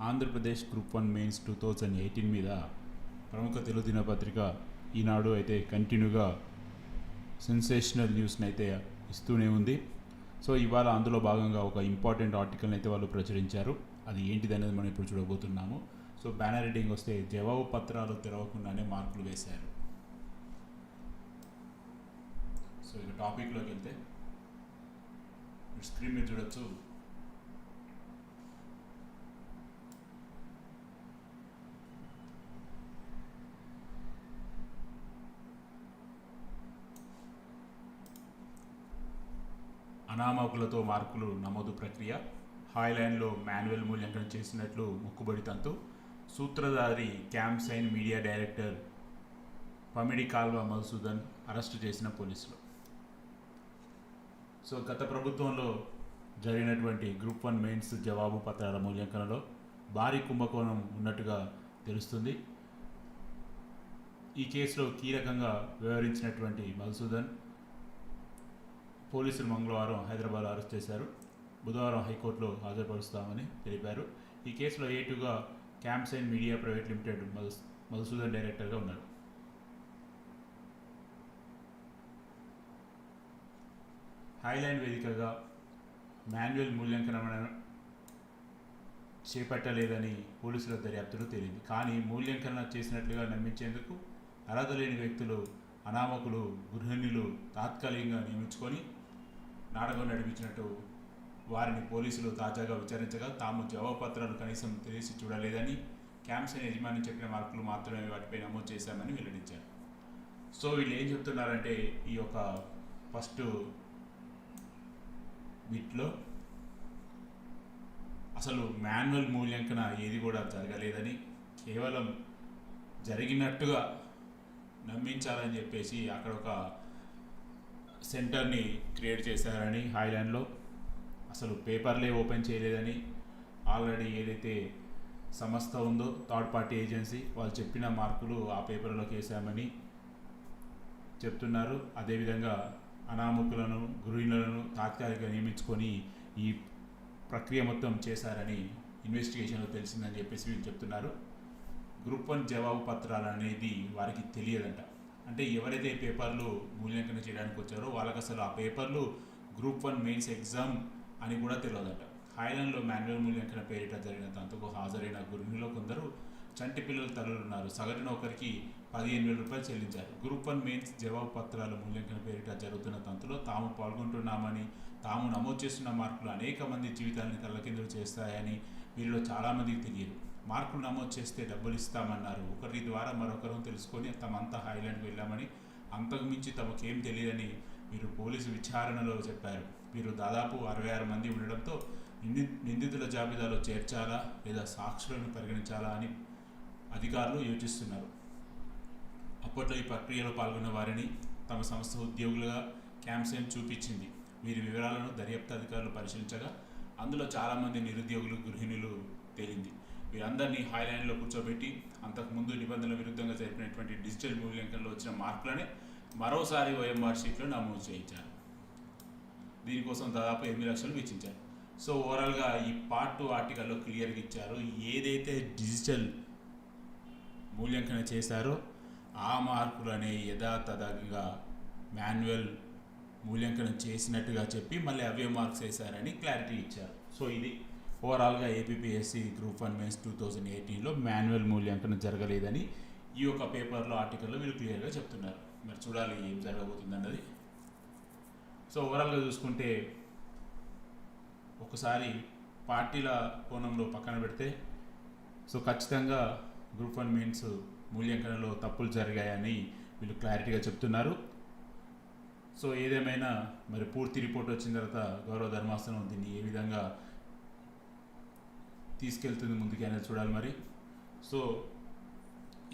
Andhra Pradesh group 1 mains 2018 మీద ప్రముఖ తెలుగు దినపత్రిక ఈనాడు అయితే కంటిన్యూగా సెన్సేషనల్ న్యూస్ని అయితే ఇస్తూనే ఉంది. సో ఇవాళ అందులో భాగంగా ఒక ఇంపార్టెంట్ ఆర్టికల్ని అయితే వాళ్ళు ప్రచురించారు. అది ఏంటిది అనేది మనం ఇప్పుడు చూడబోతున్నాము. సో బ్యానర్ రీడింగ్ వస్తే జవాబు పత్రాలు తెరవకుండానే మార్కులు వేశారు. సో ఇక టాపిక్లోకి వెళ్తే స్క్రీన్ మీద చూడొచ్చు. అనామకులతో మార్కులు నమోదు ప్రక్రియ, హాయ్లాండ్లో మాన్యువల్ మూల్యాంకనం చేసినట్లు మొక్కుబడి తంతు, సూత్రధారి క్యాంప్సైన్ మీడియా డైరెక్టర్ పమిడి కాల్వ మధుసూదన్ అరెస్టు చేసిన పోలీసులు. సో గత ప్రభుత్వంలో జరిగినటువంటి గ్రూప్ 1 మెయిన్స్ జవాబు పత్రాల మూల్యాంకనంలో భారీ కుంభకోణం ఉన్నట్టుగా తెలుస్తుంది. ఈ కేసులో కీలకంగా వ్యవహరించినటువంటి మధుసూదన్ పోలీసులు మంగళవారం హైదరాబాద్లో అరెస్ట్ చేశారు. బుధవారం హైకోర్టులో హాజరుపరుస్తామని తెలిపారు. ఈ కేసులో ఏటుగా క్యాంప్సైన్ మీడియా ప్రైవేట్ లిమిటెడ్ మధుసూదన్ డైరెక్టర్గా ఉన్నారు. హాయ్లాండ్ వేదికగా మాన్యువల్ మూల్యాంకనం చేపట్టలేదని పోలీసుల దర్యాప్తులో తేలింది. కానీ మూల్యాంకన చేసినట్లుగా నమ్మించేందుకు అర్హత లేని వ్యక్తులు, అనామకులు, గృహిణులు తాత్కాలికంగా నియమించుకొని నాటకం నడిపించినట్టు వారిని పోలీసులు తాజాగా విచారించగా తాము జవాబుపత్రాలు కనీసం తెలిసి చూడలేదని, క్యాంప్సైన్ యజమాని చెప్పిన మార్కులు మాత్రమే వాటిపై నమోదు చేశామని వెల్లడించారు. సో వీళ్ళు ఏం చెప్తున్నారంటే ఈ యొక్క ఫస్ట్ బిట్లో అసలు మాన్యువల్ మూల్యాంకన ఏది కూడా జరగలేదని, కేవలం జరిగినట్టుగా నమ్మించాలని చెప్పేసి అక్కడ ఒక సెంటర్ని క్రియేట్ చేశారని, హాయ్లాండ్లో అసలు పేపర్లే ఓపెన్ చేయలేదని, ఆల్రెడీ ఏదైతే సంస్థ ఉందో థర్డ్ పార్టీ ఏజెన్సీ వాళ్ళు చెప్పిన మార్కులు ఆ పేపర్లోకి వేసామని చెప్తున్నారు. అదేవిధంగా అనామకులను, గృహిణులను తాత్కాలికంగా నియమించుకొని ఈ ప్రక్రియ మొత్తం చేశారని ఇన్వెస్టిగేషన్లో తెలిసిందని చెప్పేసి వీళ్ళు చెప్తున్నారు. గ్రూప్ 1 జవాబు పత్రాలు అనేది వారికి తెలియదంట. అంటే ఎవరైతే పేపర్లు మూల్యాంకనం చేయడానికి వచ్చారో వాళ్ళకి అసలు ఆ పేపర్లు గ్రూప్ 1 మెయిన్స్ ఎగ్జామ్ అని కూడా తెలియదట. హాయ్లాండ్లో మాన్యువల్ మూల్యాంకన పేరిట జరిగిన తంతుకు హాజరైన గృహిణుల్లో కొందరు చంటి పిల్లల తల్లులు ఉన్నారు. సగటున ఒకరికి 15,000 రూపాయలు చెల్లించారు. గ్రూప్ 1 మెయిన్స్ జవాబు పత్రాల మూల్యాంకన పేరిట జరుగుతున్న తంతులో తాము పాల్గొంటున్నామని, తాము నమోదు చేస్తున్న మార్కులు అనేక మంది జీవితాలని తల్లకిందులు చేస్తాయని వీరిలో చాలామందికి తెలియదు. మార్కులు నమోదు చేస్తే డబ్బులు ఇస్తామన్నారు. ఒకరి ద్వారా మరొకరు తెలుసుకొని తమంతా హాయ్లాండ్కి వెళ్ళామని, అంతకుమించి తమకేం తెలియదని వీరు పోలీసు విచారణలో చెప్పారు. వీరు దాదాపు 66 మంది ఉండడంతో నిందితుల జాబితాలో చేర్చాలా లేదా సాక్షులను పరిగణించాలా అని అధికారులు యోచిస్తున్నారు. అప్పట్లో ఈ ప్రక్రియలో పాల్గొన్న వారిని తమ సంస్థ ఉద్యోగులుగా క్యాంప్సైన్ చూపించింది. వీరి వివరాలను దర్యాప్తు అధికారులు పరిశీలించగా అందులో చాలామంది నిరుద్యోగులు, గృహిణులు తేలింది. వీరందరినీ హాయ్లాండ్లో కూర్చోబెట్టి అంతకుముందు నిబంధనల విరుద్ధంగా జరిపినటువంటి డిజిటల్ మూల్యాంకనంలో వచ్చిన మార్కులనే మరోసారి ఓఎంఆర్ షీట్లో నమోదు చేయించారు. దీనికోసం దాదాపు 8 లక్షలు వెచ్చించారు. సో ఓవరాల్గా ఈ పార్ట్ 2 ఆర్టికల్లో క్లియర్గా ఇచ్చారు. ఏదైతే డిజిటల్ మూల్యాంకనం చేశారో ఆ మార్కులనే యథాతథంగా మాన్యువల్ మూల్యాంకనం చేసినట్టుగా చెప్పి మళ్ళీ అవే మార్క్స్ వేశారని క్లారిటీ ఇచ్చారు. సో ఇది ఓవరాల్గా ఏపీపీఎస్సీ గ్రూప్ 1 మెయిన్స్ 2018లో మాన్యువల్ మూల్యాంకనం జరగలేదని ఈ యొక్క పేపర్లో ఆర్టికల్లో వీళ్ళు క్లియర్గా చెప్తున్నారు. మరి చూడాలి ఏం జరగబోతుంది అన్నది. సో ఓవరాల్గా చూసుకుంటే ఒకసారి పార్టీల కోణంలో పక్కన పెడితే సో ఖచ్చితంగా గ్రూప్ 1 మెయిన్స్ మూల్యాంకనంలో తప్పులు జరిగాయని వీళ్ళు క్లారిటీగా చెప్తున్నారు. సో ఏదేమైనా మరి పూర్తి రిపోర్ట్ వచ్చిన తర్వాత గౌరవ ధర్మాసనం దీన్ని ఏ విధంగా తీసుకెళ్తుంది ముందుకి అనేది చూడాలి మరి. సో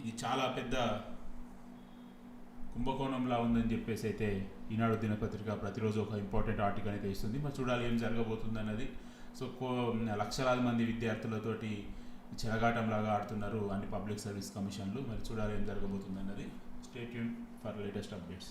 ఇది చాలా పెద్ద కుంభకోణంలా ఉందని చెప్పేసి అయితే ఈనాడు దినపత్రిక ప్రతిరోజు ఒక ఇంపార్టెంట్ ఆర్టికల్ అయితే ఇస్తుంది. మరి చూడాలి ఏం జరగబోతుంది అన్నది. సో లక్షలాది మంది విద్యార్థులతోటి చెలగాటంలాగా ఆడుతున్నారు అన్ని పబ్లిక్ సర్వీస్ కమిషన్లు. మరి చూడాలి ఏం జరగబోతుంది అన్నది. Stay tune for latest updates.